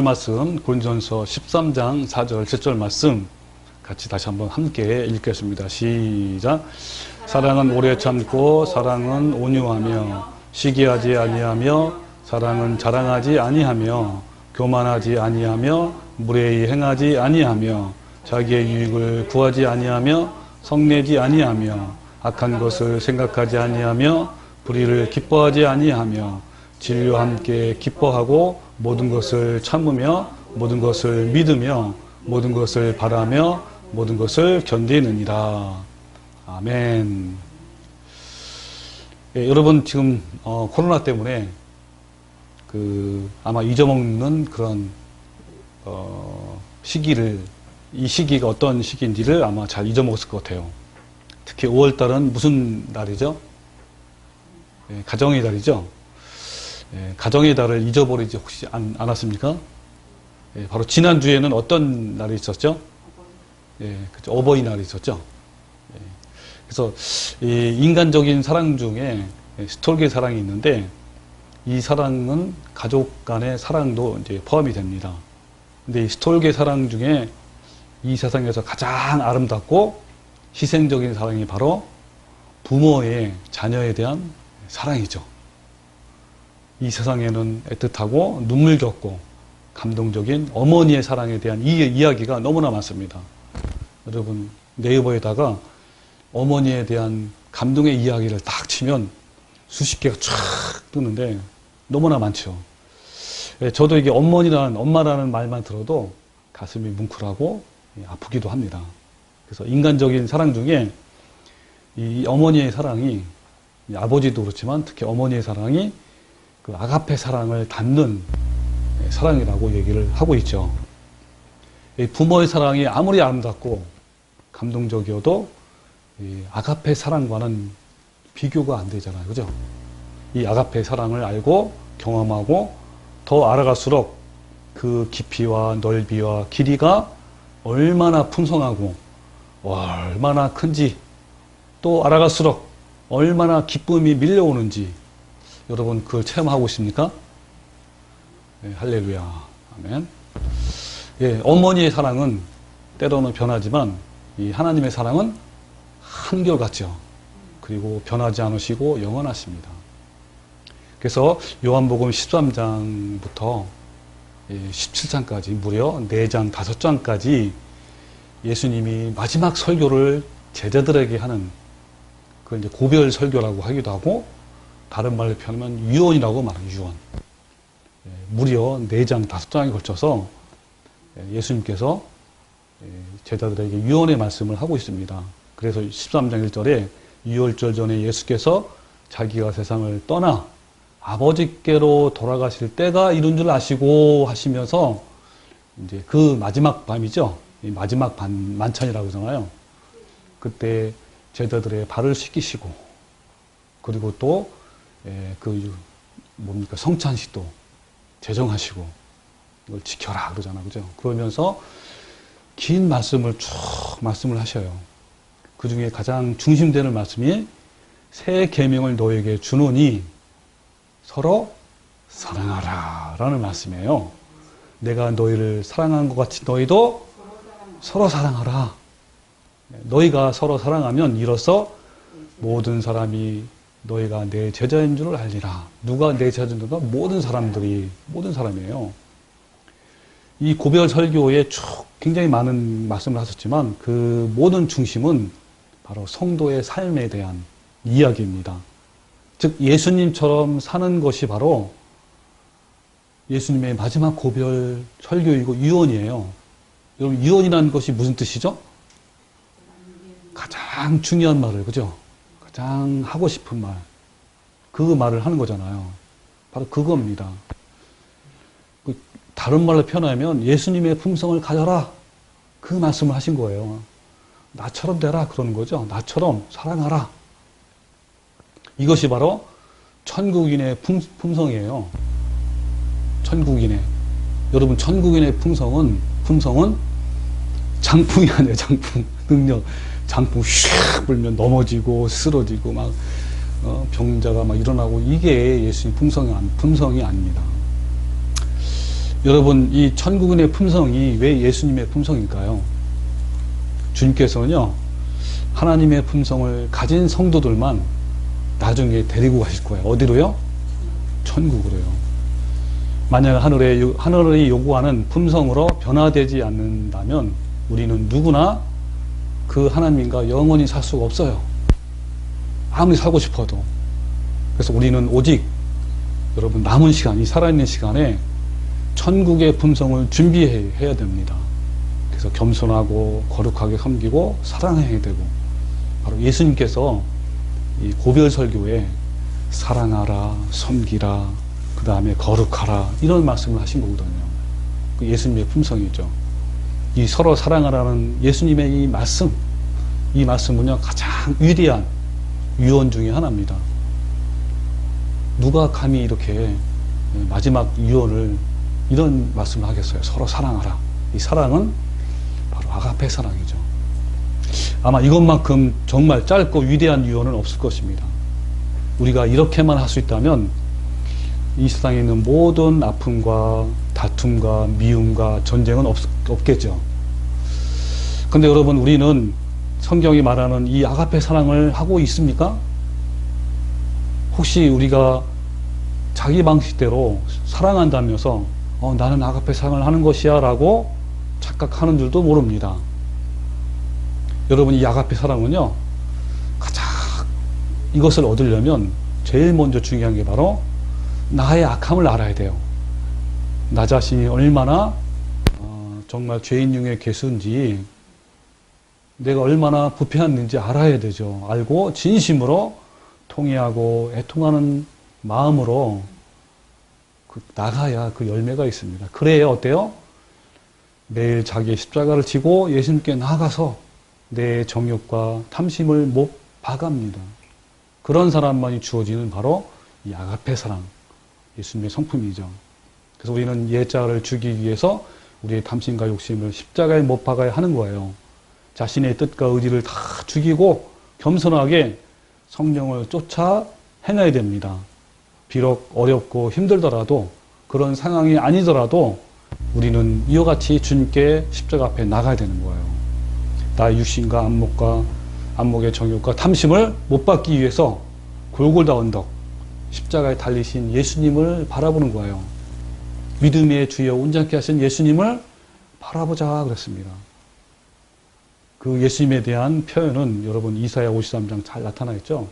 말씀 고린도전서 13장 4절 7절 말씀 같이 다시 한번 함께 읽겠습니다. 시작. 사랑은 오래 참고 사랑은 온유하며 시기하지 아니하며 사랑은 자랑하지 아니하며 교만하지 아니하며 무례히 행하지 아니하며 자기의 유익을 구하지 아니하며 성내지 아니하며 악한 것을 생각하지 아니하며 불의를 기뻐하지 아니하며 진리와 함께 기뻐하고 모든 것을 참으며 모든 것을 믿으며 모든 것을 바라며 모든 것을 견디느니라. 아멘. 예, 여러분 지금 코로나 때문에 아마 잊어먹는 그런 이 시기가 어떤 시기인지를 아마 잘 잊어먹었을 것 같아요. 특히 5월달은 무슨 달이죠? 예, 가정의 달이죠. 예, 가정의 달을 잊어버리지 혹시 않았습니까? 예, 바로 지난주에는 어떤 날이 있었죠? 예, 그죠. 어버이날이 있었죠. 예, 그래서 이 인간적인 사랑 중에 스톨게 사랑이 있는데 이 사랑은 가족 간의 사랑도 이제 포함이 됩니다. 근데 이 스톨게 사랑 중에 이 세상에서 가장 아름답고 희생적인 사랑이 바로 부모의 자녀에 대한 사랑이죠. 이 세상에는 애틋하고 눈물겹고 감동적인 어머니의 사랑에 대한 이야기가 너무나 많습니다. 여러분 네이버에다가 어머니에 대한 감동의 이야기를 딱 치면 수십 개가 쫙 뜨는데 너무나 많죠. 저도 이게 엄마라는 말만 들어도 가슴이 뭉클하고 아프기도 합니다. 그래서 인간적인 사랑 중에 이 어머니의 사랑이, 아버지도 그렇지만 특히 어머니의 사랑이 그 아가페 사랑을 닮는 사랑이라고 얘기를 하고 있죠. 부모의 사랑이 아무리 아름답고 감동적이어도 이 아가페 사랑과는 비교가 안 되잖아요. 그죠? 이 아가페 사랑을 알고 경험하고 더 알아갈수록 그 깊이와 넓이와 길이가 얼마나 풍성하고 얼마나 큰지, 또 알아갈수록 얼마나 기쁨이 밀려오는지 여러분 그걸 체험하고 있습니까? 네, 할렐루야. 아멘. 예, 어머니의 사랑은 때로는 변하지만 이 하나님의 사랑은 한결같죠. 그리고 변하지 않으시고 영원하십니다. 그래서 요한복음 13장부터 17장까지 무려 4장, 5장까지 예수님이 마지막 설교를 제자들에게 하는 그 이제 고별 설교라고 하기도 하고 다른 말로 표현하면 유언이라고 말해요. 유언. 무려 4장, 5장에 걸쳐서 예수님께서 제자들에게 유언의 말씀을 하고 있습니다. 그래서 13장 1절에 유월절 전에 예수께서 자기가 세상을 떠나 아버지께로 돌아가실 때가 이른 줄 아시고 하시면서 이제 그 마지막 밤이죠. 마지막 만찬이라고 하잖아요. 그때 제자들의 발을 씻기시고 그리고 또 성찬식도 제정하시고 이걸 지켜라 그러잖아요. 그죠? 그러면서 긴 말씀을 쭉 말씀을 하셔요. 그 중에 가장 중심되는 말씀이 새 계명을 너에게 주노니 서로 사랑하라 라는 말씀이에요. 내가 너희를 사랑한 것 같이 너희도 서로 사랑하라. 너희가 서로 사랑하면 이로써 모든 사람이 너희가 내 제자인 줄을 알리라. 누가 내 제자인가? 모든 사람이에요. 이 고별 설교에 쭉 굉장히 많은 말씀을 하셨지만 그 모든 중심은 바로 성도의 삶에 대한 이야기입니다. 즉 예수님처럼 사는 것이 바로 예수님의 마지막 고별 설교이고 유언이에요. 여러분 유언이라는 것이 무슨 뜻이죠? 가장 중요한 말을, 그죠? 가장 하고 싶은 말, 그 말을 하는 거잖아요. 바로 그겁니다. 다른 말로 표현하면 예수님의 품성을 가져라, 그 말씀을 하신 거예요. 나처럼 되라 그러는 거죠. 나처럼 사랑하라. 이것이 바로 천국인의 품성이에요. 천국인의. 여러분 천국인의 품성은 장풍이 아니에요. 장풍. 능력. 장풍 슉 불면 넘어지고 쓰러지고 막 병자가 막 일어나고 이게 예수님 품성이 아닙니다. 여러분, 이 천국인의 품성이 왜 예수님의 품성일까요? 주님께서는요, 하나님의 품성을 가진 성도들만 나중에 데리고 가실 거예요. 어디로요? 천국으로요. 만약 하늘이 요구하는 품성으로 변화되지 않는다면 우리는 누구나 그 하나님과 영원히 살 수가 없어요. 아무리 살고 싶어도. 그래서 우리는 오직 여러분 남은 시간, 이 살아있는 시간에 천국의 품성을 준비해야 됩니다. 그래서 겸손하고 거룩하게 섬기고 사랑해야 되고, 바로 예수님께서 이 고별 설교에 사랑하라, 섬기라, 그 다음에 거룩하라, 이런 말씀을 하신 거거든요. 그 예수님의 품성이죠. 이 서로 사랑하라는 예수님의 이 말씀은요, 가장 위대한 유언 중에 하나입니다. 누가 감히 이렇게 마지막 유언을 이런 말씀을 하겠어요? 서로 사랑하라. 이 사랑은 바로 아가페 사랑이죠. 아마 이것만큼 정말 짧고 위대한 유언은 없을 것입니다. 우리가 이렇게만 할 수 있다면 이 세상에 있는 모든 아픔과 다툼과 미움과 전쟁은 없겠죠. 근데 여러분, 우리는 성경이 말하는 이 아가페 사랑을 하고 있습니까? 혹시 우리가 자기 방식대로 사랑한다면서 나는 아가페 사랑을 하는 것이야 라고 착각하는 줄도 모릅니다. 여러분, 이 아가페 사랑은요, 가장 이것을 얻으려면 제일 먼저 중요한 게 바로 나의 악함을 알아야 돼요. 나 자신이 얼마나 정말 죄인 중에 괴수인지, 내가 얼마나 부패했는지 알아야 되죠. 알고 진심으로 통회하고 애통하는 마음으로 나가야 그 열매가 있습니다. 그래야 어때요? 매일 자기의 십자가를 지고 예수님께 나아가서 내 정욕과 탐심을 못 봐갑니다. 그런 사람만이 주어지는 바로 이 아가페 사랑, 예수님의 성품이죠. 그래서 우리는 예자를 주기 위해서 우리의 탐심과 욕심을 십자가에 못 박아야 하는 거예요. 자신의 뜻과 의지를 다 죽이고 겸손하게 성령을 쫓아 행해야 됩니다. 비록 어렵고 힘들더라도, 그런 상황이 아니더라도 우리는 이와 같이 주님께 십자가 앞에 나가야 되는 거예요. 나의 육신과 안목의 정욕과 탐심을 못 받기 위해서 골골다 언덕, 십자가에 달리신 예수님을 바라보는 거예요. 믿음의 주여 온전케 하신 예수님을 바라보자 그랬습니다. 그 예수님에 대한 표현은 여러분 이사야 53장 잘 나타나 있죠.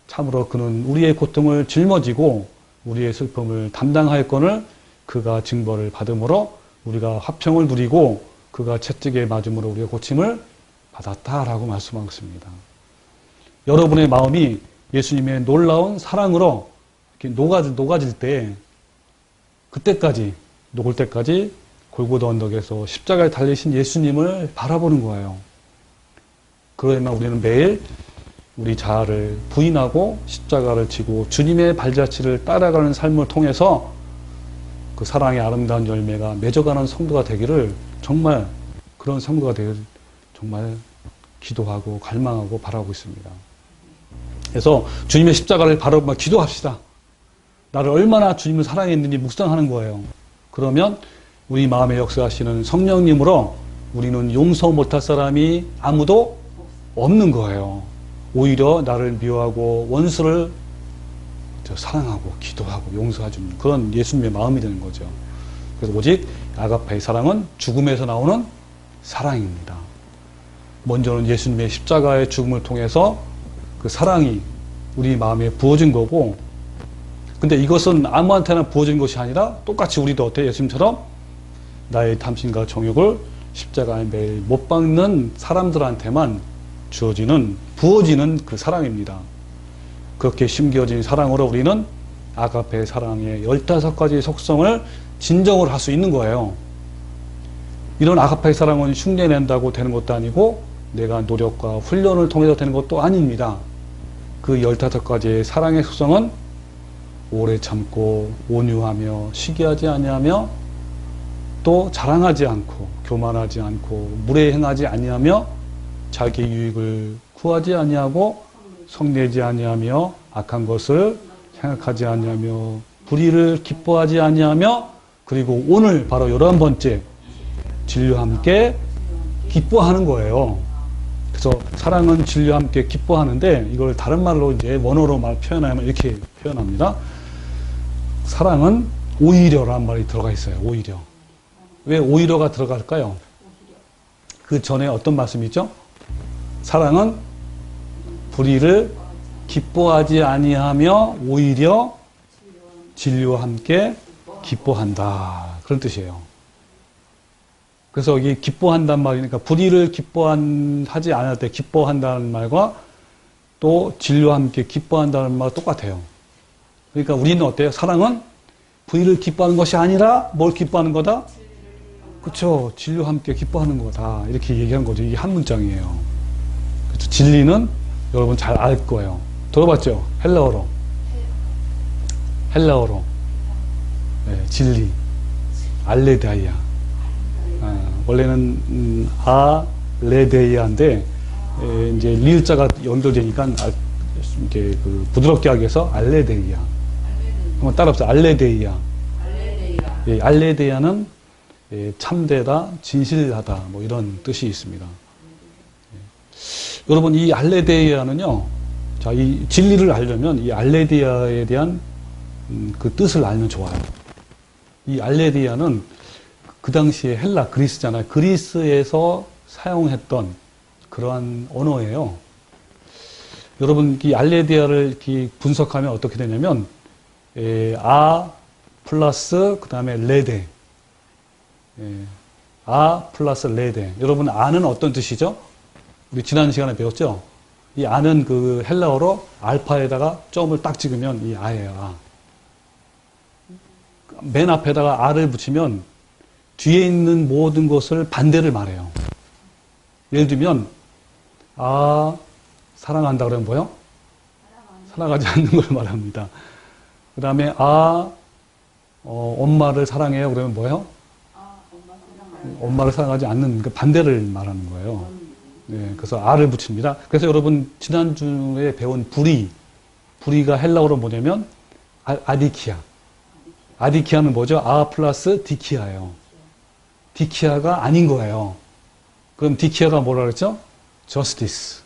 참으로 그는 우리의 고통을 짊어지고 우리의 슬픔을 담당하였거늘 그가 징벌을 받음으로 우리가 화평을 누리고 그가 채찍에 맞음으로 우리가 고침을 받았다라고 말씀하고 있습니다. 여러분의 마음이 예수님의 놀라운 사랑으로 이렇게 녹아질 때, 그때까지, 녹을 때까지 골고다 언덕에서 십자가에 달리신 예수님을 바라보는 거예요. 그러면 우리는 매일 우리 자아를 부인하고 십자가를 지고 주님의 발자취를 따라가는 삶을 통해서 그 사랑의 아름다운 열매가 맺어가는 성도가 되기를, 정말 그런 성도가 되기를 정말 기도하고 갈망하고 바라고 있습니다. 그래서 주님의 십자가를 바라보며 기도합시다. 나를 얼마나 주님을 사랑했는지 묵상하는 거예요. 그러면 우리 마음에 역사하시는 성령님으로 우리는 용서 못할 사람이 아무도 없는 거예요. 오히려 나를 미워하고 원수를 사랑하고 기도하고 용서해주는 그런 예수님의 마음이 되는 거죠. 그래서 오직 아가페의 사랑은 죽음에서 나오는 사랑입니다. 먼저는 예수님의 십자가의 죽음을 통해서 그 사랑이 우리 마음에 부어진 거고, 근데 이것은 아무한테나 부어진 것이 아니라 똑같이 우리도 어때요? 예수님처럼 나의 탐심과 정욕을 십자가에 매일 못 박는 사람들한테만 부어지는 그 사랑입니다. 그렇게 심겨진 사랑으로 우리는 아가페 사랑의 15가지 속성을 진정을 할 수 있는 거예요. 이런 아가페 사랑은 흉내낸다고 되는 것도 아니고 내가 노력과 훈련을 통해서 되는 것도 아닙니다. 그 15가지의 사랑의 속성은 오래 참고 온유하며 시기하지 아니하며 또 자랑하지 않고 교만하지 않고 무례행하지 아니하며 자기 유익을 구하지 아니하고 성내지 아니하며 악한 것을 생각하지 아니하며 불의를 기뻐하지 아니하며 그리고 오늘 바로 11번째 진리와 함께 기뻐하는 거예요. 그래서 사랑은 진리와 함께 기뻐하는데 이걸 다른 말로 이제 원어로 말 표현하면 이렇게 표현합니다. 사랑은 오히려라는 말이 들어가 있어요. 오히려. 왜 오히려가 들어갈까요? 그 전에 어떤 말씀이 있죠? 사랑은 불의를 기뻐하지 아니하며 오히려 진리와 함께 기뻐한다. 그런 뜻이에요. 그래서 이 기뻐한다는 말이니까 불의를 기뻐하지 않을 때 기뻐한다는 말과 또 진리와 함께 기뻐한다는 말과 똑같아요. 그러니까 우리는 어때요? 사랑은 불의를 기뻐하는 것이 아니라 뭘 기뻐하는 거다? 그렇죠. 진리와 함께 기뻐하는 거다. 이렇게 얘기한 거죠. 이게 한 문장이에요. 그렇죠. 진리는 여러분 잘 알 거예요. 들어봤죠? 헬라어로. 네, 진리. 알레다이아. 원래는 알레데이아인데 이제 리을자가 연결되니까 이렇게 부드럽게 하기 위해서 알레데이아. 한번 따라합시다. 알레데이아. 예, 알레데이아는 참되다, 진실하다, 뭐 이런 뜻이 있습니다. 여러분, 이 알레데이아는요, 자, 이 진리를 알려면 이 알레데이아에 대한 그 뜻을 알면 좋아요. 이 알레데이아는 그 당시에 헬라, 그리스잖아요. 그리스에서 사용했던 그러한 언어예요. 여러분, 이 알레데이아를 이렇게 분석하면 어떻게 되냐면, 플러스, 그 다음에 레데. 플러스 레데. 여러분, 아는 어떤 뜻이죠? 우리 지난 시간에 배웠죠? 이 아는 그 헬라어로 알파에다가 점을 딱 찍으면 이 아예요. 맨 앞에다가 아를 붙이면 뒤에 있는 모든 것을 반대를 말해요. 예를 들면, 사랑한다 그러면 뭐요? 사랑하지 않는 걸 말합니다. 그 다음에, 엄마를 사랑해요. 그러면 뭐요? 엄마를 사랑하지 않는 그 반대를 말하는 거예요. 네, 그래서 아를 붙입니다. 그래서 여러분, 지난주에 배운 불의가 헬라어로 뭐냐면, 아디키아. 아디키아는 뭐죠? 플러스 디키아예요. 디키아가 아닌 거예요. 그럼 디키아가 뭐라 그랬죠? justice.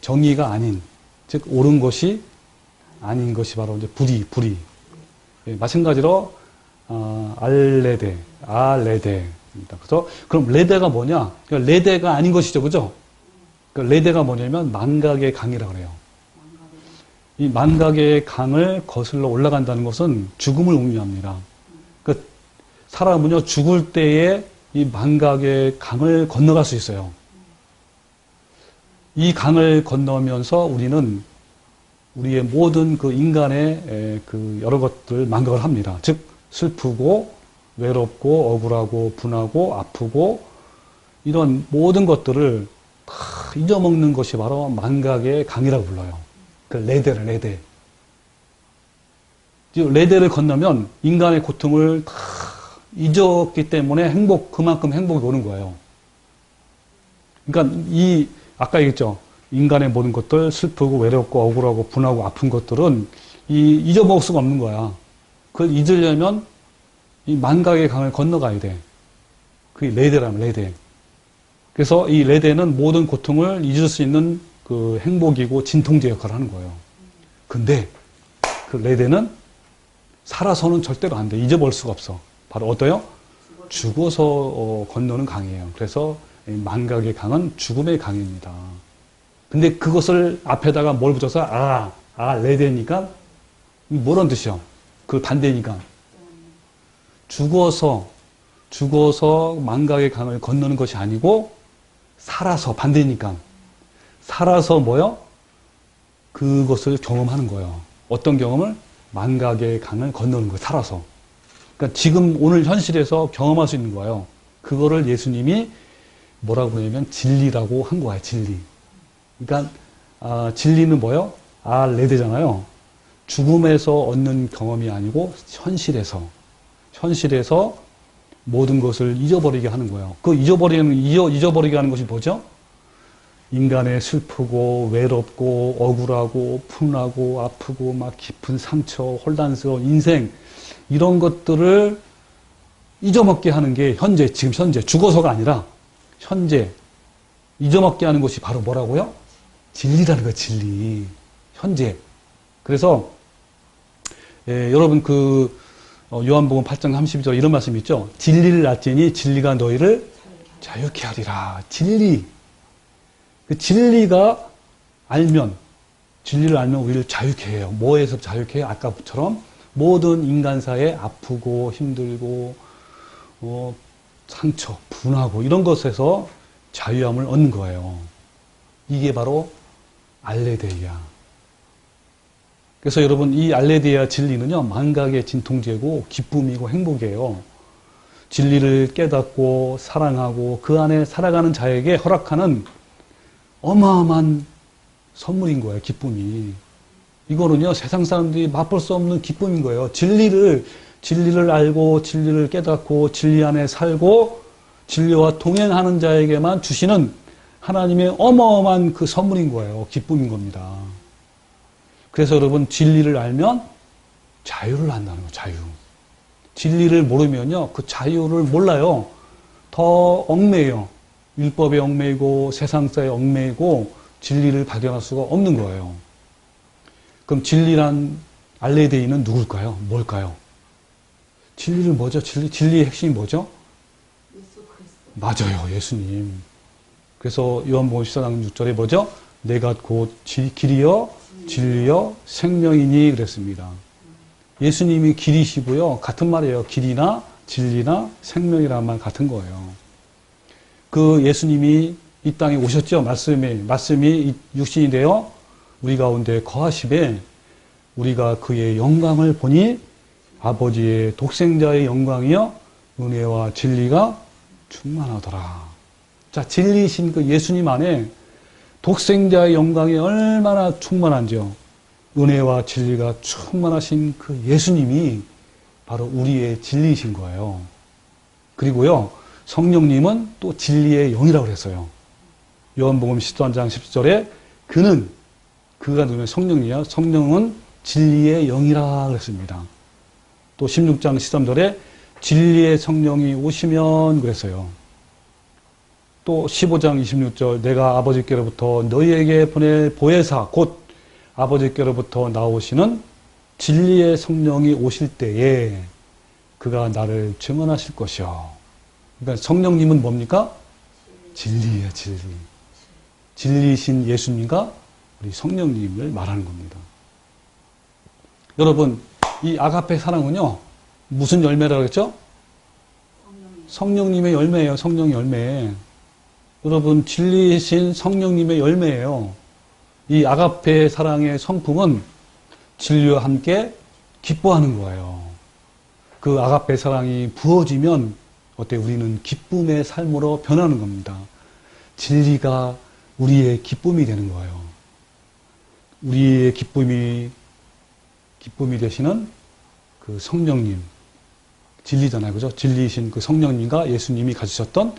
정의가 아닌, 즉 옳은 것이 아닌 것이 바로 이제 불의. 마찬가지로 알레데. 그래서 그럼 레데가 뭐냐? 그러니까 레데가 아닌 것이죠, 그죠? 그러니까 레데가 뭐냐면 만각의 강이라고 그래요. 이 만각의 강을 거슬러 올라간다는 것은 죽음을 의미합니다. 그러니까 사람은요, 죽을 때에 이 만각의 강을 건너갈 수 있어요. 이 강을 건너면서 우리는 우리의 모든 그 인간의 그 여러 것들 만각을 합니다. 즉, 슬프고, 외롭고, 억울하고, 분하고, 아프고, 이런 모든 것들을 다 잊어먹는 것이 바로 만각의 강이라고 불러요. 그 레데. 레데를 건너면 인간의 고통을 다 잊었기 때문에 그만큼 행복이 오는 거예요. 그러니까 아까 얘기했죠. 인간의 모든 것들, 슬프고, 외롭고, 억울하고, 분하고, 아픈 것들은 잊어먹을 수가 없는 거야. 그걸 잊으려면 이 만각의 강을 건너가야 돼. 그게 레데라면, 레데. 그래서 이 레데는 모든 고통을 잊을 수 있는 그 행복이고 진통제 역할을 하는 거예요. 근데 그 레데는 살아서는 절대로 안 돼. 잊어버릴 수가 없어. 바로 어때요? 죽어서 건너는 강이에요. 그래서 만각의 강은 죽음의 강입니다. 근데 그것을 앞에다가 뭘 붙여서 레데니까 뭐란 뜻이요? 그 반대니까 죽어서 만각의 강을 건너는 것이 아니고 살아서 반대니까 살아서 뭐요? 그것을 경험하는 거예요. 어떤 경험을? 만각의 강을 건너는 거예요. 살아서. 그러니까 지금 오늘 현실에서 경험할 수 있는 거예요. 그거를 예수님이 뭐라고 그러냐면 진리라고 한 거예요. 진리. 그러니까 진리는 뭐예요? 레데잖아요. 죽음에서 얻는 경험이 아니고 현실에서 모든 것을 잊어버리게 하는 거예요. 그 잊어버리게 하는 것이 뭐죠? 인간의 슬프고 외롭고 억울하고 분하고 아프고 막 깊은 상처, 혼란스러운 인생, 이런 것들을 잊어먹게 하는 게 지금 현재, 죽어서가 아니라 현재 잊어먹게 하는 것이 바로 뭐라고요? 진리라는 거예요, 진리. 현재. 그래서, 여러분 요한복음 8장 32절 이런 말씀 있죠? 진리를 알지니 진리가 너희를 자유케 하리라. 진리. 그 진리를 알면 우리를 자유케 해요. 뭐에서 자유케 해요? 아까처럼 모든 인간사에 아프고 힘들고 상처, 분하고 이런 것에서 자유함을 얻는 거예요. 이게 바로 알레데이아. 그래서 여러분 이 알레데이아 진리는요. 만각의 진통제고 기쁨이고 행복이에요. 진리를 깨닫고 사랑하고 그 안에 살아가는 자에게 허락하는 어마어마한 선물인 거예요. 기쁨이. 이거는요. 세상 사람들이 맛볼 수 없는 기쁨인 거예요. 진리를 알고 진리를 깨닫고 진리 안에 살고 진리와 동행하는 자에게만 주시는 하나님의 어마어마한 그 선물인 거예요. 기쁨인 겁니다. 그래서 여러분 진리를 알면 자유를 안다는 거예요. 자유. 진리를 모르면요. 그 자유를 몰라요. 더 얽매여. 율법에 얽매이고 세상사에 얽매이고 진리를 발견할 수가 없는 거예요. 그럼 진리란 알레데이는 누굴까요? 뭘까요? 진리를 뭐죠? 진리의 핵심이 뭐죠? 예수 그리스도. 맞아요. 예수님. 그래서 요한복음 14장 6절에 뭐죠? 내가 곧 길이요 진리요 생명이니 그랬습니다. 예수님이 길이시고요. 같은 말이에요. 길이나 진리나 생명이라는 말 같은 거예요. 그 예수님이 이 땅에 오셨죠. 말씀이 육신이 되어 우리 가운데 거하시되 우리가 그의 영광을 보니 아버지의 독생자의 영광이요 은혜와 진리가 충만하더라. 자, 진리이신 그 예수님 안에 독생자의 영광이 얼마나 충만한지요. 은혜와 진리가 충만하신 그 예수님이 바로 우리의 진리이신 거예요. 그리고요, 성령님은 또 진리의 영이라고 그랬어요. 요한복음 13장 10절에 그가 누구냐? 성령이야. 성령은 진리의 영이라 그랬습니다. 또 16장 13절에 진리의 성령이 오시면 그랬어요. 또 15장 26절 내가 아버지께로부터 너희에게 보낼 보혜사 곧 아버지께로부터 나오시는 진리의 성령이 오실 때에 그가 나를 증언하실 것이요. 그러니까 성령님은 뭡니까? 진리예요, 진리. 진리이신 예수님과 우리 성령님을 말하는 겁니다. 여러분, 이 아가페 사랑은요, 무슨 열매라고 했죠? 성령님의 열매예요, 성령 열매. 여러분, 진리이신 성령님의 열매예요. 이 아가페 사랑의 성품은 진리와 함께 기뻐하는 거예요. 그 아가페 사랑이 부어지면 우리는 기쁨의 삶으로 변하는 겁니다. 진리가 우리의 기쁨이 되는 거예요. 우리의 기쁨이 되시는 그 성령님, 진리잖아요. 그죠? 진리이신 그 성령님과 예수님이 가지셨던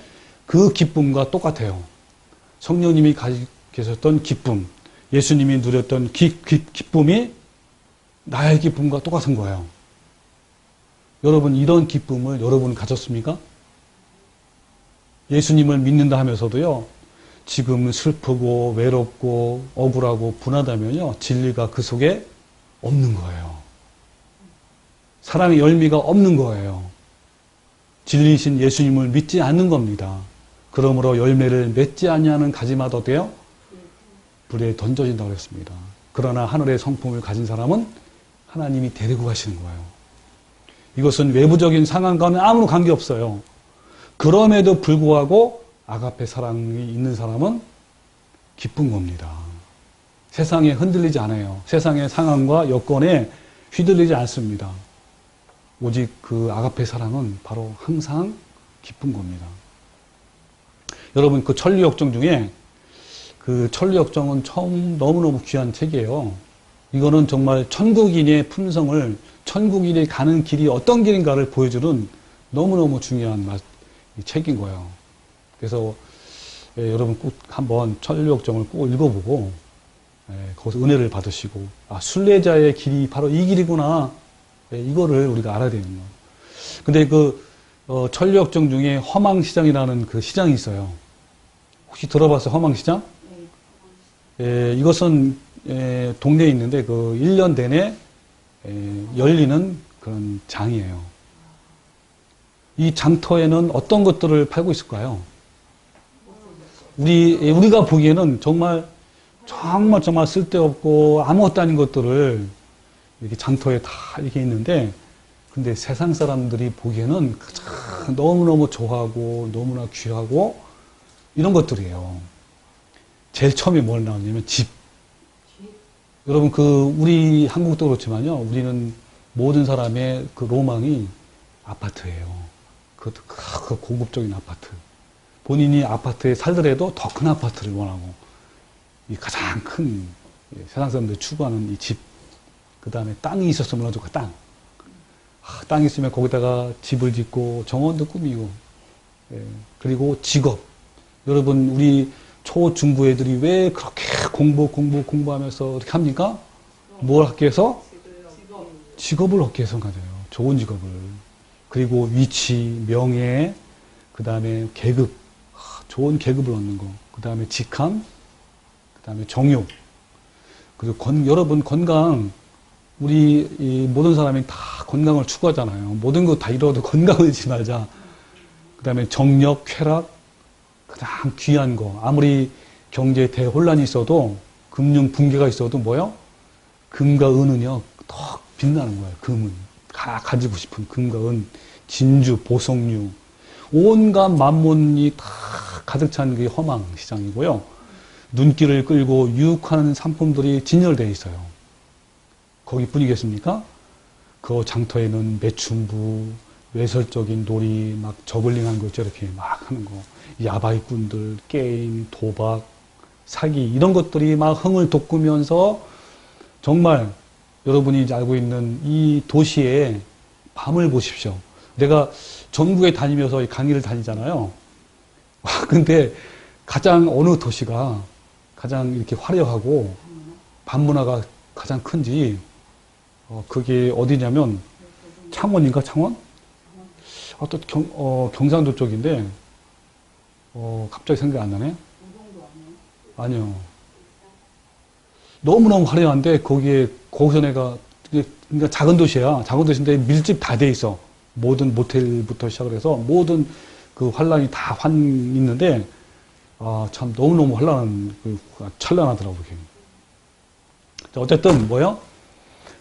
그 기쁨과 똑같아요. 성령님이 가지고 계셨던 기쁨, 예수님이 누렸던 기쁨이 나의 기쁨과 똑같은 거예요. 여러분, 이런 기쁨을 여러분 가졌습니까? 예수님을 믿는다 하면서도요, 지금 슬프고 외롭고 억울하고 분하다면요, 진리가 그 속에 없는 거예요. 사랑의 열매가 없는 거예요. 진리이신 예수님을 믿지 않는 겁니다. 그러므로 열매를 맺지 아니하는 가지마다 어때요? 불에 던져진다고 했습니다. 그러나 하늘의 성품을 가진 사람은 하나님이 데리고 가시는 거예요. 이것은 외부적인 상황과는 아무 관계없어요. 그럼에도 불구하고 아가페 사랑이 있는 사람은 기쁜 겁니다. 세상에 흔들리지 않아요. 세상의 상황과 여건에 휘둘리지 않습니다. 오직 그 아가페 사랑은 바로 항상 기쁜 겁니다. 여러분, 그 천리역정 중에 그 천리역정은 너무너무 귀한 책이에요. 이거는 정말 천국인의 품성을, 천국인이 가는 길이 어떤 길인가를 보여주는 너무너무 중요한 책인 거예요. 그래서 여러분 꼭 한번 천리역정을 꼭 읽어보고 거기서 은혜를 받으시고, 아, 순례자의 길이 바로 이 길이구나. 이거를 우리가 알아야 되는 거예요. 근데 천류역정 중에 허망시장이라는 그 시장이 있어요. 혹시 들어봤어요? 허망시장? 이것은 동네에 있는데 1년 내내 열리는 그런 장이에요. 이 장터에는 어떤 것들을 팔고 있을까요? 우리가 보기에는 정말 쓸데없고 아무것도 아닌 것들을 이렇게 장터에 다 이렇게 있는데, 근데 세상 사람들이 보기에는 너무너무 좋아하고 너무나 귀하고 이런 것들이에요. 제일 처음에 뭘 나오냐면 집. 여러분 우리 한국도 그렇지만요. 우리는 모든 사람의 그 로망이 아파트예요. 그 고급적인 아파트. 본인이 아파트에 살더라도 더 큰 아파트를 원하고, 이 가장 큰 세상 사람들이 추구하는 이 집. 그 다음에 땅이 있었으면 어쩌고 땅. 땅이 있으면 거기다가 집을 짓고 정원도 꾸미고, 그리고 직업. 여러분 우리 초, 중부 애들이 왜 그렇게 공부하면서 이렇게 합니까? 뭘 하기 위해서? 직업을 얻기 위해서 가져요. 좋은 직업을. 그리고 위치, 명예, 그 다음에 계급, 좋은 계급을 얻는 거. 그 다음에 직함, 그 다음에 정욕. 그리고 여러분 건강, 우리 모든 사람이 다 건강을 추구하잖아요. 모든 거 다 이뤄도 건강을 잃지 말자. 그 다음에 정력, 쾌락, 가장 귀한 거. 아무리 경제 대혼란이 있어도, 금융 붕괴가 있어도 뭐요? 금과 은은요, 더 빛나는 거예요. 금은. 가지고 싶은 금과 은, 진주, 보석류. 온갖 만몬이 다 가득 찬 게 허망 시장이고요. 눈길을 끌고 유혹하는 상품들이 진열되어 있어요. 거기 뿐이겠습니까? 그 장터에는 매춘부, 외설적인 놀이, 막 저글링한 거 있죠. 이렇게 막 하는 거. 야바이꾼들, 게임, 도박, 사기, 이런 것들이 막 흥을 돋구면서 정말 여러분이 알고 있는 이 도시의 밤을 보십시오. 내가 전국에 다니면서 강의를 다니잖아요. 근데 가장 어느 도시가 가장 이렇게 화려하고 밤문화가 가장 큰지, 그게 어디냐면 창원인가? 창원? 또 경상도 쪽인데, 갑자기 생각이 안 나네? 아니요. 너무너무 화려한데, 거기서 내가, 그러니까 작은 도시야. 작은 도시인데 밀집 다 돼 있어. 모든 모텔부터 시작을 해서 모든 그 환란이 다 있는데, 참 너무너무 환란한, 찬란하더라고요. 어쨌든,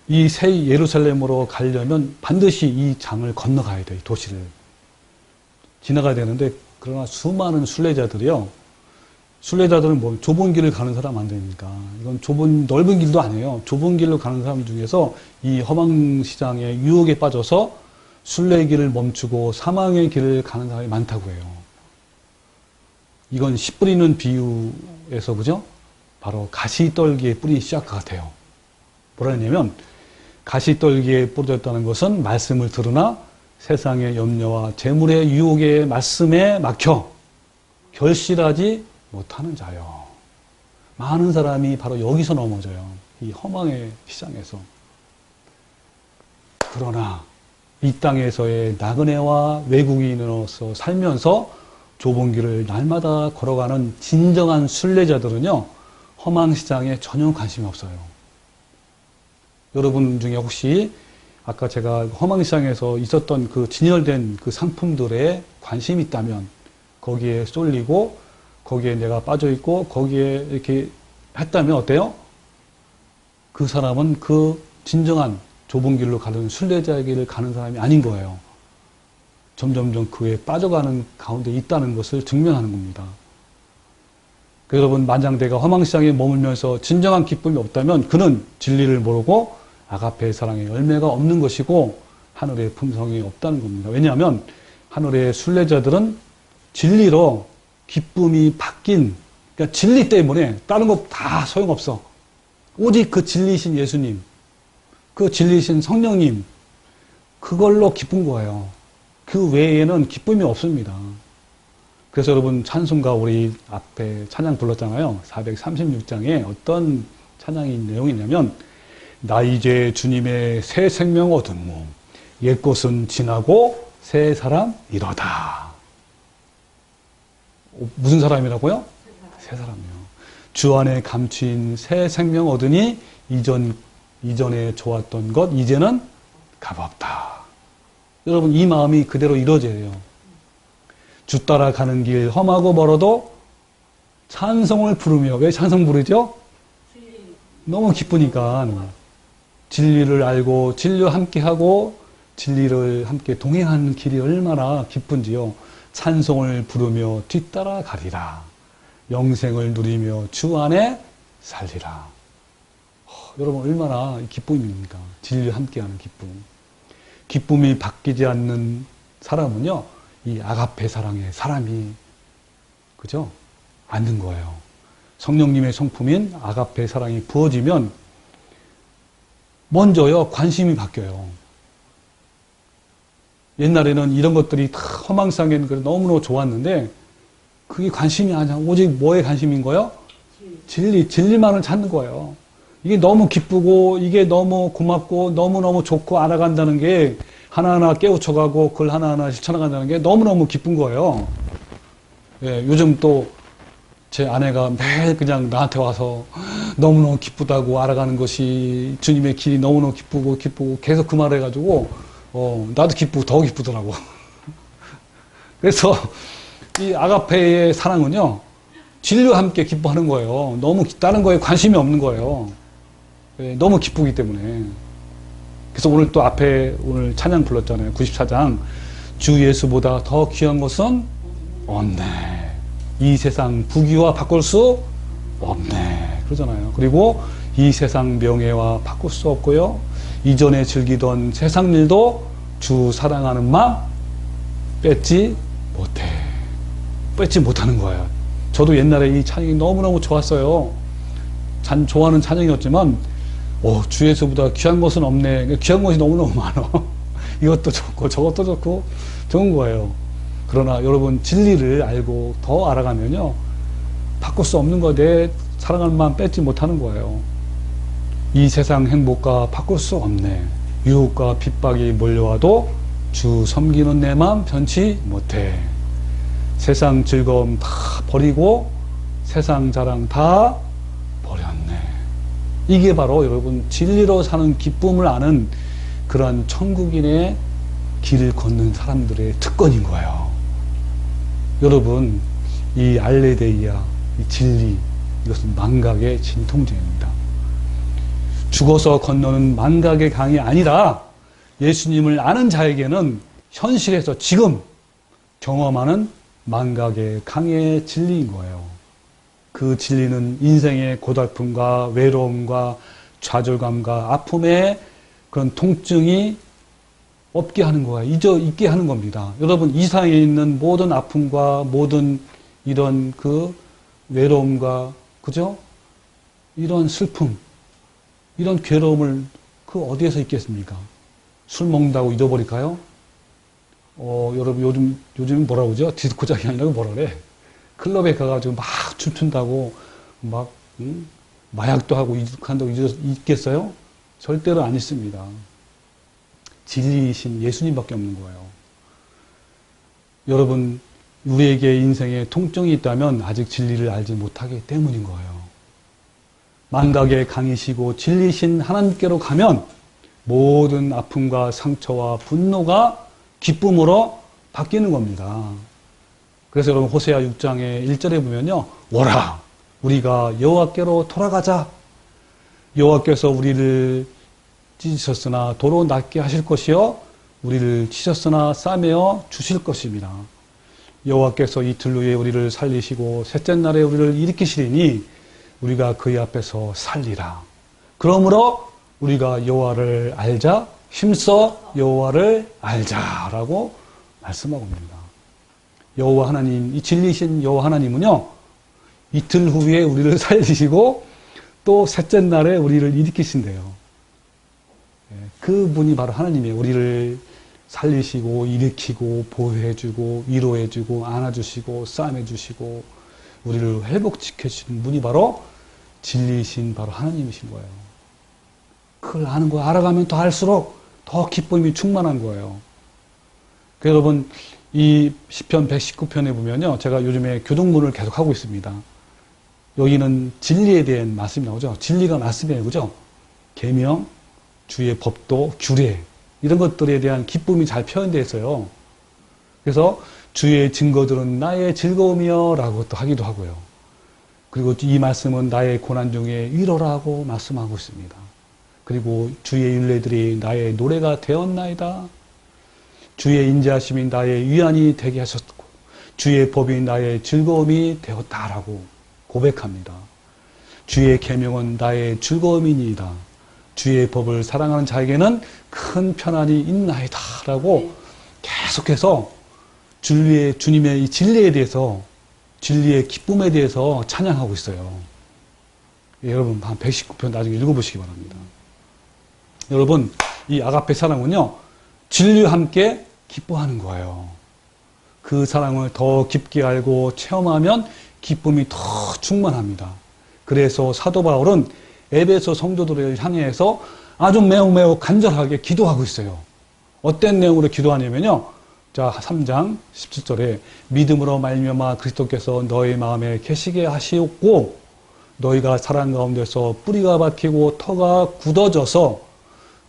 이 새 예루살렘으로 가려면 반드시 이 장을 건너가야 돼, 이 도시를. 지나가야 되는데, 그러나 수많은 순례자들은 좁은 길을 가는 사람 안 되니까. 이건 넓은 길도 아니에요. 좁은 길로 가는 사람 중에서 이 허망시장의 유혹에 빠져서 순례길을 멈추고 사망의 길을 가는 사람이 많다고 해요. 이건 씨 뿌리는 비유에서, 그죠? 바로 가시떨기에 뿌린 씨앗 같아요. 뭐라 했냐면, 가시떨기에 뿌려졌다는 것은 말씀을 들으나 세상의 염려와 재물의 유혹의 말씀에 막혀 결실하지 못하는 자요. 많은 사람이 바로 여기서 넘어져요. 이 허망의 시장에서. 그러나 이 땅에서의 나그네와 외국인으로서 살면서 좁은 길을 날마다 걸어가는 진정한 순례자들은요, 허망 시장에 전혀 관심이 없어요. 여러분 중에 혹시 아까 제가 허망 시장에서 있었던 그 진열된 그 상품들에 관심이 있다면, 거기에 쏠리고 거기에 내가 빠져 있고 거기에 이렇게 했다면 어때요? 그 사람은 그 진정한 좁은 길로 가는 순례자의 길을 가는 사람이 아닌 거예요. 점점점 그에 빠져가는 가운데 있다는 것을 증명하는 겁니다. 여러분, 만장대가 허망시장에 머물면서 진정한 기쁨이 없다면 그는 진리를 모르고 아가페의 사랑의 열매가 없는 것이고 하늘의 품성이 없다는 겁니다. 왜냐하면 하늘의 순례자들은 진리로 기쁨이 바뀐, 그러니까 진리 때문에 다른 거 다 소용없어. 오직 그 진리이신 예수님, 그 진리이신 성령님, 그걸로 기쁜 거예요. 그 외에는 기쁨이 없습니다. 그래서 여러분, 찬송가 우리 앞에 찬양 불렀잖아요. 436장에 어떤 찬양이 내용이 있냐면, 나 이제 주님의 새 생명 얻은무 옛것은 지나고 새 사람이로다. 무슨 사람이라고요? 새 사람이요. 주 안에 감추인 새 생명 얻으니 이전에 좋았던 것 이제는 값없다. 여러분 이 마음이 그대로 이루어져야 돼요. 주 따라 가는 길 험하고 멀어도 찬송을 부르며, 왜 찬송 부르죠? 너무 기쁘니까. 진리를 알고 진리와 함께하고 진리를 함께 동행하는 길이 얼마나 기쁜지요. 찬송을 부르며 뒤따라 가리라. 영생을 누리며 주 안에 살리라. 여러분 얼마나 기쁨입니까? 진리와 함께하는 기쁨. 기쁨이 바뀌지 않는 사람은요, 이 아가페 사랑의 사람이, 그죠? 않는 거예요. 성령님의 성품인 아가페 사랑이 부어지면 먼저요, 관심이 바뀌어요. 옛날에는 이런 것들이 다 허망상에는 너무너무 좋았는데, 그게 관심이 아니야. 오직 뭐에 관심인 거예요? 진리만을 찾는 거예요. 이게 너무 기쁘고, 이게 너무 고맙고, 너무너무 좋고, 알아간다는 게 하나하나 깨우쳐가고, 그걸 하나하나 실천해간다는 게 너무너무 기쁜 거예요. 예, 요즘 또 제 아내가 매일 그냥 나한테 와서 너무너무 기쁘다고 알아가는 것이 주님의 길이 너무너무 기쁘고 계속 그 말을 해가지고, 나도 기쁘고 더 기쁘더라고. 그래서 이 아가페의 사랑은요, 진리와 함께 기뻐하는 거예요. 너무 다른 거에 관심이 없는 거예요. 예, 너무 기쁘기 때문에. 그래서 오늘 또 앞에 오늘 찬양 불렀잖아요. 94장. 주 예수보다 더 귀한 것은 없네. 이 세상 부귀와 바꿀 수 없네. 그러잖아요. 그리고 이 세상 명예와 바꿀 수 없고요. 이전에 즐기던 세상 일도 주 사랑하는 마음 뺏지 못해. 뺏지 못하는 거예요. 저도 옛날에 이 찬양이 너무너무 좋았어요. 좋아하는 찬양이었지만, 주 예수보다 귀한 것은 없네. 귀한 것이 너무너무 많아. 이것도 좋고 저것도 좋고 좋은 거예요. 그러나 여러분 진리를 알고 더 알아가면요, 바꿀 수 없는 거, 내 사랑하는 마음 뺏지 못하는 거예요. 이 세상 행복과 바꿀 수 없네. 유혹과 핍박이 몰려와도 주 섬기는 내 마음 변치 못해. 세상 즐거움 다 버리고 세상 자랑 다 버렸네. 이게 바로 여러분 진리로 사는 기쁨을 아는 그러한 천국인의 길을 걷는 사람들의 특권인 거예요. 여러분, 이 알레데이아, 이 진리, 이것은 망각의 진통제입니다. 죽어서 건너는 망각의 강이 아니라 예수님을 아는 자에게는 현실에서 지금 경험하는 망각의 강의 진리인 거예요. 그 진리는 인생의 고달픔과 외로움과 좌절감과 아픔의 그런 통증이 없게 하는 거예요. 잊게 하는 겁니다. 여러분, 이 세상에 있는 모든 아픔과 모든 이런 그 외로움과, 그죠? 이런 슬픔, 이런 괴로움을 그 어디에서 잊겠습니까? 술 먹는다고 잊어버릴까요? 여러분, 요즘 뭐라고 그러죠? 디스코장이 아니라 뭐라 그래? 클럽에 가가지고 막 춤춘다고 막, 마약도 하고 한다고 잊겠어요? 절대로 안 잊습니다. 진리이신 예수님밖에 없는 거예요. 여러분, 우리에게 인생에 통증이 있다면 아직 진리를 알지 못하기 때문인 거예요. 망각의 강이시고 진리신 하나님께로 가면 모든 아픔과 상처와 분노가 기쁨으로 바뀌는 겁니다. 그래서 여러분 호세아 6장의 1절에 보면요, 오라 우리가 여호와께로 돌아가자. 여호와께서 우리를 찢으셨으나 도로 낫게 하실 것이요 우리를 치셨으나 싸매어 주실 것입니다. 여호와께서 이틀 후에 우리를 살리시고 셋째 날에 우리를 일으키시리니 우리가 그의 앞에서 살리라. 그러므로 우리가 여호와를 알자, 힘써 여호와를 알자라고 말씀하고 있습니다. 여호와 하나님, 이 진리신 여호와 하나님은요, 이틀 후에 우리를 살리시고 또 셋째 날에 우리를 일으키신대요. 그분이 바로 하나님이에요. 우리를 살리시고 일으키고 보호해주고 위로해주고 안아주시고 싸매주시고 우리를 회복시켜주시는 분이 바로 진리이신 바로 하나님이신 거예요. 그걸 아는 거예요. 알아가면 더 알수록 더 기쁨이 충만한 거예요. 그래서 여러분, 이 시편 119편에 보면요. 제가 요즘에 교동문을 계속 하고 있습니다. 여기는 진리에 대한 말씀이 나오죠. 진리가 말씀이에요. 그죠? 계명, 주의 법도, 규례 이런 것들에 대한 기쁨이 잘 표현되어 있어요. 그래서 주의 증거들은 나의 즐거움이여 라고 또 하기도 하고요. 그리고 이 말씀은 나의 고난 중에 위로라고 말씀하고 있습니다. 그리고 주의 율례들이 나의 노래가 되었나이다. 주의 인자하심이 나의 위안이 되게 하셨고 주의 법이 나의 즐거움이 되었다라고 고백합니다. 주의 계명은 나의 즐거움이니이다. 주의 법을 사랑하는 자에게는 큰 편안이 있나이다 라고 계속해서 주님의 이 진리에 대해서 진리의 기쁨에 대해서 찬양하고 있어요. 예, 여러분 한 119편 나중에 읽어보시기 바랍니다. 여러분 이 아가페 사랑은요 진리와 함께 기뻐하는 거예요. 그 사랑을 더 깊게 알고 체험하면 기쁨이 더 충만합니다. 그래서 사도 바울은 에베소 성도들을 향해서 아주 매우 간절하게 기도하고 있어요. 어떤 내용으로 기도하냐면요. 자, 3장 17절에 믿음으로 말미암아 그리스도께서 너희 마음에 계시게 하시옵고 너희가 사랑 가운데서 뿌리가 박히고 터가 굳어져서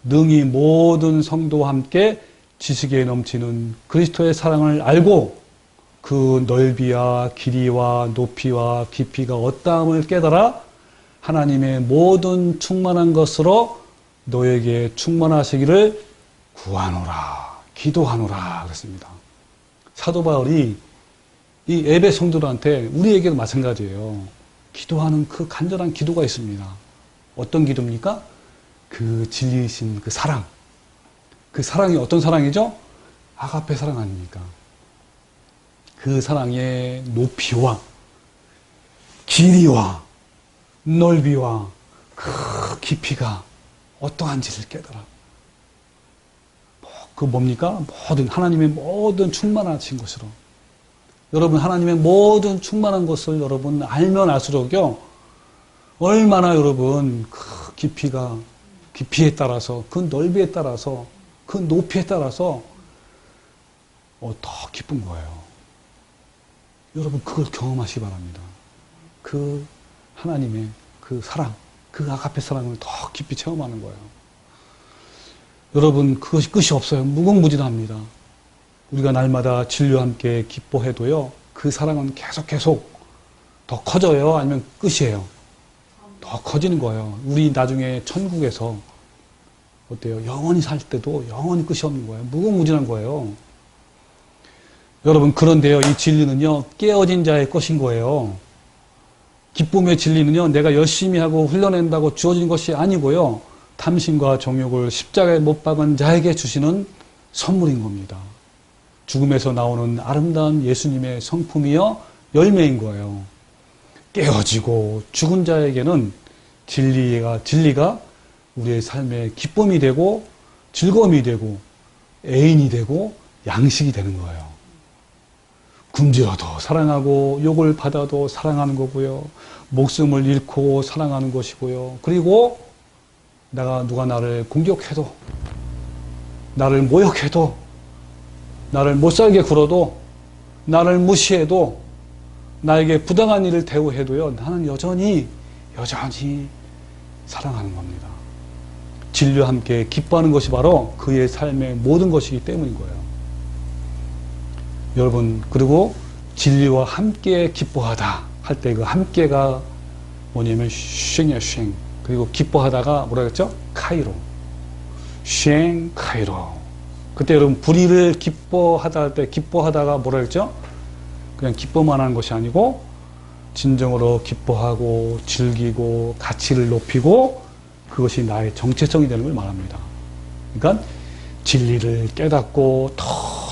능히 모든 성도와 함께 지식에 넘치는 그리스도의 사랑을 알고 그 넓이와 길이와 높이와 깊이가 어떠함을 깨달아 하나님의 모든 충만한 것으로 너에게 충만하시기를 구하노라, 기도하노라 그랬습니다. 사도 바울이 이 에베소 성도들한테 우리에게도 마찬가지예요. 기도하는 그 간절한 기도가 있습니다. 어떤 기도입니까? 그 진리이신 그 사랑. 그 사랑이 어떤 사랑이죠? 아가페 사랑 아닙니까? 그 사랑의 높이와 길이와 넓이와 그 깊이가 어떠한지를 깨달아. 그 뭡니까? 모든 하나님의 모든 충만하신 것으로. 여러분 하나님의 모든 충만한 것을 여러분 알면 알수록요. 얼마나 여러분 그 깊이에 따라서 그 넓이에 따라서 그 높이에 따라서 더 기쁜 거예요. 여러분 그걸 경험하시기 바랍니다. 그 하나님의 그 사랑, 그 아가페 사랑을 더 깊이 체험하는 거예요. 여러분 그것이 끝이 없어요. 무궁무진합니다. 우리가 날마다 진리와 함께 기뻐해도요. 그 사랑은 계속 더 커져요? 아니면 끝이에요? 더 커지는 거예요. 우리 나중에 천국에서 어때요? 영원히 살 때도 영원히 끝이 없는 거예요. 무궁무진한 거예요. 여러분 그런데요. 이 진리는요. 깨어진 자의 것인 거예요. 기쁨의 진리는요. 내가 열심히 하고 훈련한다고 주어진 것이 아니고요. 탐심과 정욕을 십자가에 못 박은 자에게 주시는 선물인 겁니다. 죽음에서 나오는 아름다운 예수님의 성품이여 열매인 거예요. 깨어지고 죽은 자에게는 진리가 우리의 삶의 기쁨이 되고 즐거움이 되고 애인이 되고 양식이 되는 거예요. 굶주려도 사랑하고 욕을 받아도 사랑하는 거고요. 목숨을 잃고 사랑하는 것이고요. 그리고 누가 나를 공격해도 나를 모욕해도 나를 못살게 굴어도 나를 무시해도 나에게 부당한 일을 대우해도요. 나는 여전히 사랑하는 겁니다. 진리와 함께 기뻐하는 것이 바로 그의 삶의 모든 것이기 때문인 거예요. 여러분 그리고 진리와 함께 기뻐하다 할 때 그 함께가 뭐냐면 쉥이야 쉥. 그리고 기뻐하다가 뭐라 그랬죠? 카이로. 쉥 카이로. 그때 여러분 불의를 기뻐하다 할 때 기뻐하다가 뭐라 그랬죠? 그냥 기뻐만 하는 것이 아니고 진정으로 기뻐하고 즐기고 가치를 높이고 그것이 나의 정체성이 되는 걸 말합니다. 그러니까 진리를 깨닫고 더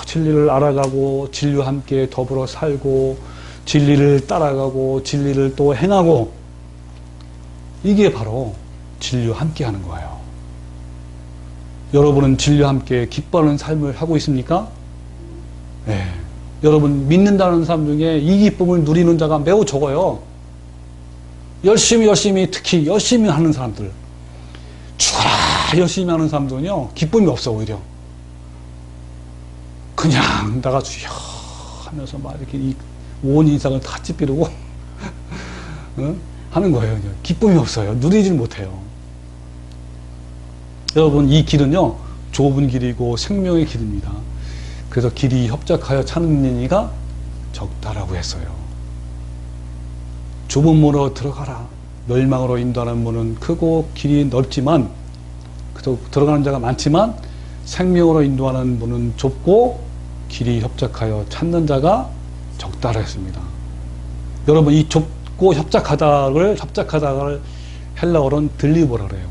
진리를 알아가고 진리와 함께 더불어 살고 진리를 따라가고 진리를 또 행하고 이게 바로 진리와 함께 하는 거예요. 여러분은 진리와 함께 기뻐하는 삶을 하고 있습니까? 네. 여러분 믿는다는 사람 중에 이 기쁨을 누리는 자가 매우 적어요. 열심히 특히 열심히 하는 사람들 죽어라 열심히 하는 사람들은요, 기쁨이 없어, 오히려. 그냥 나가주여 하면서 막 이렇게 온 인상을 다 찌푸리고 하는 거예요. 그냥. 기쁨이 없어요. 누리질 못해요. 여러분, 이 길은요, 좁은 길이고 생명의 길입니다. 그래서 길이 협착하여 찾는 이가 적다라고 했어요. 좁은 문으로 들어가라. 멸망으로 인도하는 문은 크고 길이 넓지만, 들어가는 자가 많지만, 생명으로 인도하는 문은 좁고 길이 협착하여 찾는 자가 적다라 했습니다. 여러분, 이 좁고 협착하다를 헬라어로는 들리버라 그래요.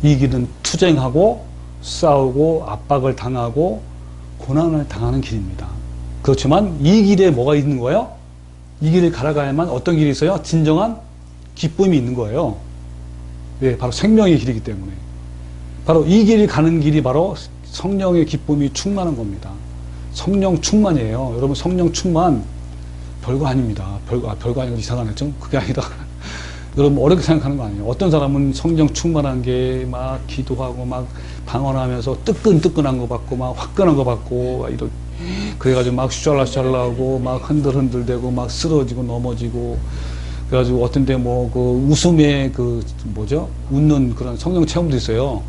이 길은 투쟁하고 싸우고 압박을 당하고 고난을 당하는 길입니다. 그렇지만 이 길에 뭐가 있는 거예요? 이 길을 갈아가야만 어떤 길이 있어요? 진정한 기쁨이 있는 거예요. 왜? 바로 생명의 길이기 때문에. 바로 이 길이 가는 길이 바로 성령의 기쁨이 충만한 겁니다. 성령 충만이에요. 여러분, 성령 충만 별거 아닙니다. 별거 아니고 이상하네. 좀 그게 아니라 여러분 어렵게 생각하는 거 아니에요. 어떤 사람은 성령 충만한 게 막 기도하고 막 방언하면서 뜨끈뜨끈한 거 받고 막 화끈한 거 받고 막 이런, 그래가지고 막 슈랄라슈랄라하고 막 흔들흔들대고 막 쓰러지고 넘어지고, 그래가지고 어떤 때 뭐 그 웃음에 그 뭐죠? 웃는 그런 성령 체험도 있어요.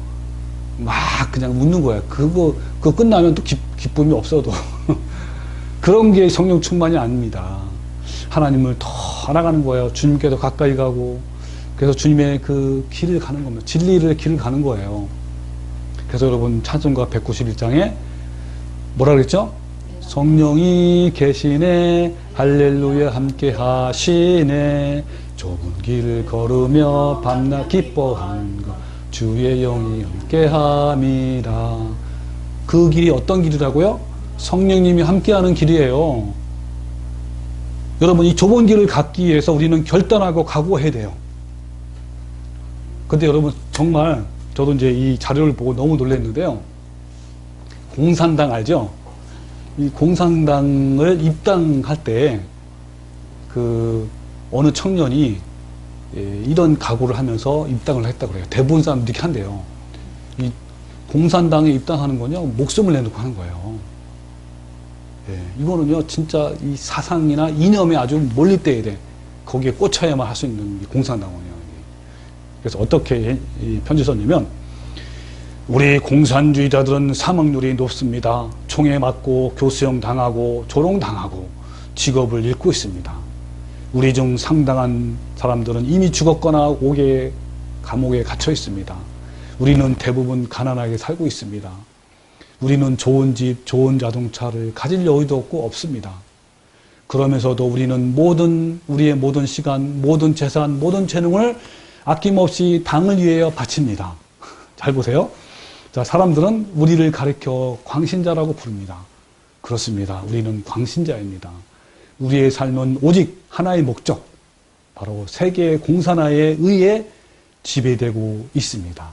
막 그냥 웃는 거야. 그거 끝나면 또 기쁨이 없어도. 그런 게 성령 충만이 아닙니다. 하나님을 더 알아가는 거예요. 주님께도 가까이 가고, 그래서 주님의 그 길을 가는 겁니다. 진리의 길을 가는 거예요. 그래서 여러분, 찬송가 191장에 뭐라 그랬죠? 성령이 계시네, 할렐루야 함께 하시네, 좁은 길을 걸으며 밤낮 기뻐한 것 주의 영이 함께 함이라. 그 길이 어떤 길이라고요? 성령님이 함께하는 길이에요. 여러분, 이 좁은 길을 걷기 위해서 우리는 결단하고 각오해야 돼요. 근데 여러분, 정말 저도 이제 이 자료를 보고 너무 놀랐는데요. 공산당 알죠? 이 공산당을 입당할 때 그 어느 청년이 이런 각오를 하면서 입당을 했다고 그래요. 대부분 사람들이 이렇게 한대요. 이 공산당에 입당하는 거냐, 목숨을 내놓고 하는 거예요. 이거는요, 진짜 이 사상이나 이념에 아주 몰입돼야 돼. 거기에 꽂혀야만 할 수 있는 공산당원이에요. 그래서 어떻게 이 편지 썼냐면, 우리 공산주의자들은 사망률이 높습니다. 총에 맞고 교수형 당하고 조롱당하고 직업을 잃고 있습니다. 우리 중 상당한 사람들은 이미 죽었거나 옥에 감옥에 갇혀 있습니다. 우리는 대부분 가난하게 살고 있습니다. 우리는 좋은 집, 좋은 자동차를 가질 여유도 없고 없습니다. 그러면서도 우리는 우리의 모든 시간, 모든 재산, 모든 재능을 아낌없이 당을 위하여 바칩니다. 잘 보세요. 자, 사람들은 우리를 가리켜 광신자라고 부릅니다. 그렇습니다. 우리는 광신자입니다. 우리의 삶은 오직 하나의 목적, 바로 세계의 공산화에 의해 지배되고 있습니다.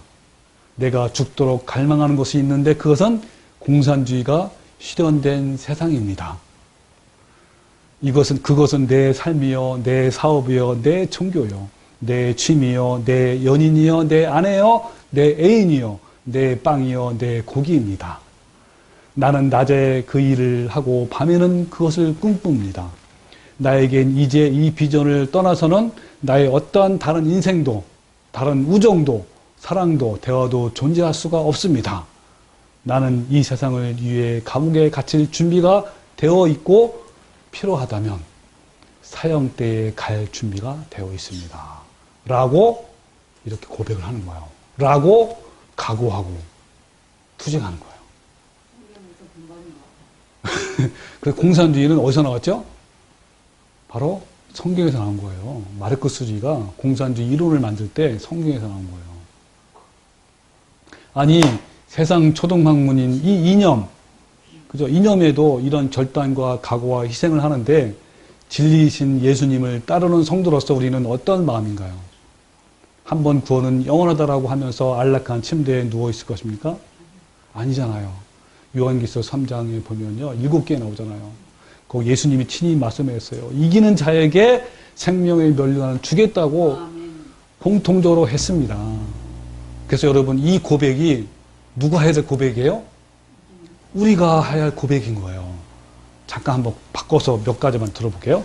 내가 죽도록 갈망하는 것이 있는데 그것은 공산주의가 실현된 세상입니다. 그것은 내 삶이요, 내 사업이요, 내 종교요, 내 취미요, 내 연인이요, 내 아내요, 내 애인이요, 내 빵이요, 내 고기입니다. 나는 낮에 그 일을 하고 밤에는 그것을 꿈꿉니다. 나에겐 이제 이 비전을 떠나서는 나의 어떠한 다른 인생도, 다른 우정도, 사랑도, 대화도 존재할 수가 없습니다. 나는 이 세상을 위해 감옥에 갇힐 준비가 되어 있고 필요하다면 사형대에 갈 준비가 되어 있습니다. 라고 이렇게 고백을 하는 거예요. 라고 각오하고 투쟁하는 거예요. 그래서 공산주의는 어디서 나왔죠? 바로 성경에서 나온 거예요. 마르크스주의가 공산주의 이론을 만들 때 성경에서 나온 거예요. 아니, 세상 초등학문인 이 이념, 그죠? 이념에도 이런 결단과 각오와 희생을 하는데 진리이신 예수님을 따르는 성도로서 우리는 어떤 마음인가요? 한 번 구원은 영원하다라고 하면서 안락한 침대에 누워 있을 것입니까? 아니잖아요. 요한계시록 3장에 보면요, 7개 나오잖아요. 거기 예수님이 친히 말씀했어요. 이기는 자에게 생명의 면류관을 주겠다고 공통적으로 했습니다. 그래서 여러분, 이 고백이 누가 해야 될 고백이에요? 우리가 해야 할 고백인 거예요. 잠깐 한번 바꿔서 몇 가지만 들어볼게요.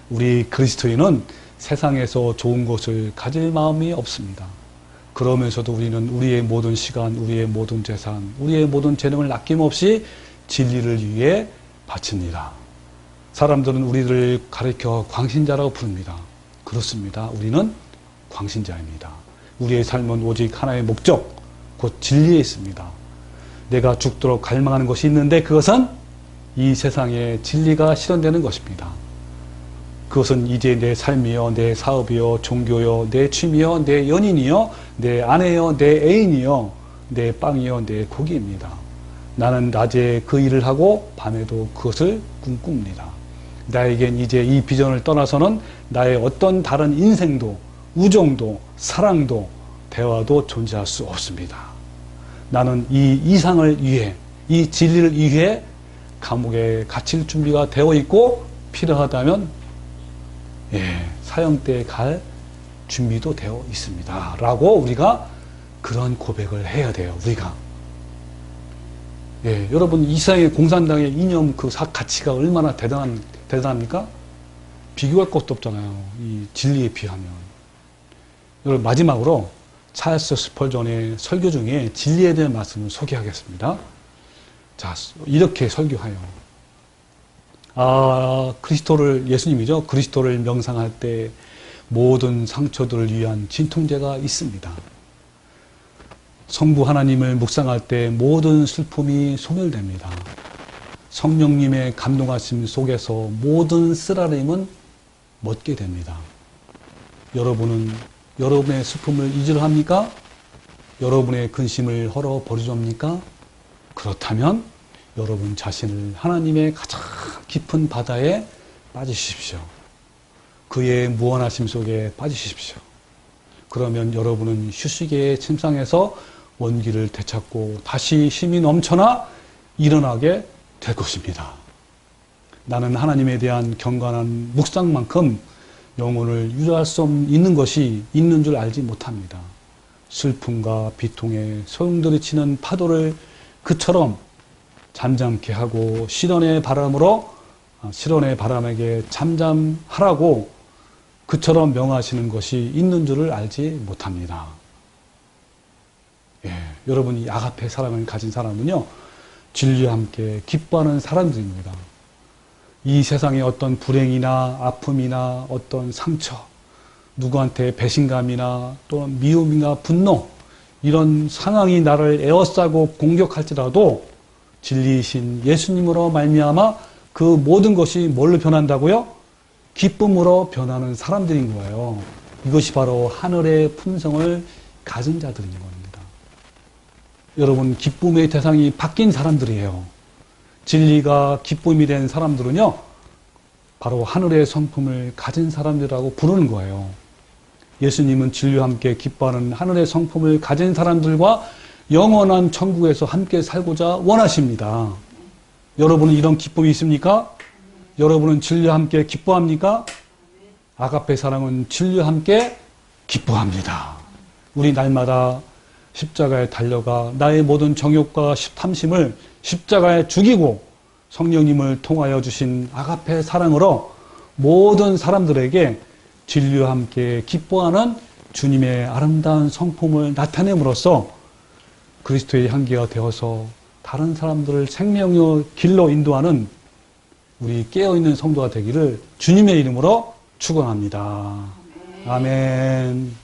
우리 그리스도인은 세상에서 좋은 것을 가질 마음이 없습니다. 그러면서도 우리는 우리의 모든 시간, 우리의 모든 재산, 우리의 모든 재능을 아낌없이 진리를 위해 바칩니다. 사람들은 우리를 가리켜 광신자라고 부릅니다. 그렇습니다. 우리는 광신자입니다. 우리의 삶은 오직 하나의 목적, 곧 진리에 있습니다. 내가 죽도록 갈망하는 것이 있는데 그것은 이 세상에 진리가 실현되는 것입니다. 그것은 이제 내 삶이요, 내 사업이요, 종교요, 내 취미요, 내 연인이요, 내 아내요, 내 애인이요, 내 빵이요, 내 고기입니다. 나는 낮에 그 일을 하고 밤에도 그것을 꿈꿉니다. 나에겐 이제 이 비전을 떠나서는 나의 어떤 다른 인생도, 우정도, 사랑도, 대화도 존재할 수 없습니다. 나는 이 이상을 위해, 이 진리를 위해 감옥에 갇힐 준비가 되어 있고 필요하다면 사형대에 갈 준비도 되어 있습니다. 라고 우리가 그런 고백을 해야 돼요. 우리가. 여러분, 이스라엘 공산당의 이념 그 가치가 얼마나 대단합니까? 비교할 것도 없잖아요. 이 진리에 비하면. 여러분, 마지막으로 찰스 스펄전의 설교 중에 진리에 대한 말씀을 소개하겠습니다. 자, 이렇게 설교해요. 그리스도를, 예수님이죠. 그리스도를 명상할 때 모든 상처들을 위한 진통제가 있습니다. 성부 하나님을 묵상할 때 모든 슬픔이 소멸됩니다. 성령님의 감동하심 속에서 모든 쓰라림은 멎게 됩니다. 여러분은 여러분의 슬픔을 잊으려 합니까? 여러분의 근심을 헐어버리렵니까? 그렇다면 여러분 자신을 하나님의 가장 깊은 바다에 빠지십시오. 그의 무한하심 속에 빠지십시오. 그러면 여러분은 휴식의 침상에서 원기를 되찾고 다시 힘이 넘쳐나 일어나게 될 것입니다. 나는 하나님에 대한 경건한 묵상만큼 영혼을 유지할 수 있는 것이 있는 줄 알지 못합니다. 슬픔과 비통에 소용돌이치는 파도를 그처럼 잠잠케 하고 실현의 바람에게 잠잠하라고 그처럼 명하시는 것이 있는 줄을 알지 못합니다. 여러분, 이 아가페 사랑을 가진 사람은요, 진리와 함께 기뻐하는 사람들입니다. 이 세상의 어떤 불행이나 아픔이나 어떤 상처, 누구한테 배신감이나 또 미움이나 분노, 이런 상황이 나를 에워싸고 공격할지라도 진리이신 예수님으로 말미암아 그 모든 것이 뭘로 변한다고요? 기쁨으로 변하는 사람들인 거예요. 이것이 바로 하늘의 품성을 가진 자들인 겁니다. 여러분, 기쁨의 대상이 바뀐 사람들이에요. 진리가 기쁨이 된 사람들은요, 바로 하늘의 성품을 가진 사람들이라고 부르는 거예요. 예수님은 진리와 함께 기뻐하는 하늘의 성품을 가진 사람들과 영원한 천국에서 함께 살고자 원하십니다. 여러분은 이런 기쁨이 있습니까? 여러분은 진리와 함께 기뻐합니까? 아가페 사랑은 진리와 함께 기뻐합니다. 우리 날마다 십자가에 달려가 나의 모든 정욕과 탐심을 십자가에 죽이고 성령님을 통하여 주신 아가페 사랑으로 모든 사람들에게 진리와 함께 기뻐하는 주님의 아름다운 성품을 나타냄으로써 그리스도의 향기가 되어서 다른 사람들을 생명의 길로 인도하는 우리 깨어있는 성도가 되기를 주님의 이름으로 축원합니다. 아멘.